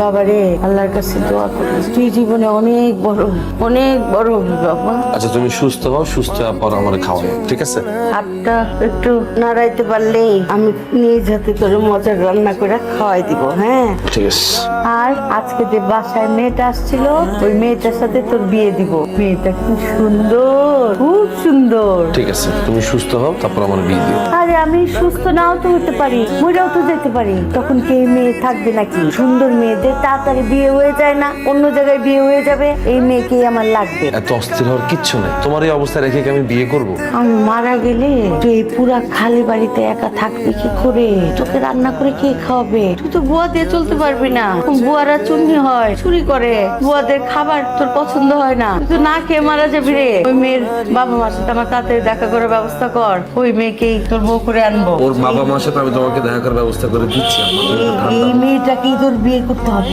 বাবারে আল্লাহর কাছে দোয়া করিস, তুই জীবনে অনেক বড় হবি বাবা। আচ্ছা তুমি সুস্থ হও, সুস্থ হওয়ার পর আমার খাওয়াই, ঠিক আছে? হাতটা একটু নাড়াইতে পারলেই আমি নিজ হাতে তোর মজার রান্না করে খাওয়াই দিব। হ্যাঁ, ঠিক আছে। আর আজকে যে বাসায় মেয়েটা আসছিল, ওই মেয়েটার সাথে তোর বিয়ে দিব। মেয়েটা খুব সুন্দর, খুব সুন্দর। ঠিক আছে, তুমি সুস্থ হও, তারপর আমার বিয়ে দিও। আরে আমি সুস্থ নাও তো হতে পারি, মরেও তো যেতে পারি, তখন কে মেয়ে থাকবে নাকি? সুন্দর মেয়েদের তাড়াতাড়ি বিয়ে হয়ে যায় না, অন্য জায়গায় বিয়ে হয়ে যাবে। এই মেয়েকেই আমার লাগবে। এত অস্থির হওয়ার কিচ্ছু নাই, তোমার এই অবস্থা রেখে কি আমি বিয়ে করব? আমি মারা গেলে তুই এই পুরা খালি বাড়িতে একা থাকবি কি করে? তোকে রান্না করে কে খাওয়াবে? তুই তো বুয়া দিয়ে চলতে পারবি না। বুয়ারা চুন্নি হয়, চুরি করে, বুয়াদের খাবার তোর পছন্দ হয় না, তুই তো না খেয়ে মারা যাবি রে। ওই মেয়ের বাবা মার সাথে আমার তাড়াতাড়ি দেখা করার ব্যবস্থা কর, ওই মেয়েকেই তোর বউ করে আনবো। ওর বাবা মার সাথে আমি তোমাকে দেখা করার ব্যবস্থা করে দিচ্ছি। এই মেয়েটাকেই তোর বিয়ে করতে হবে।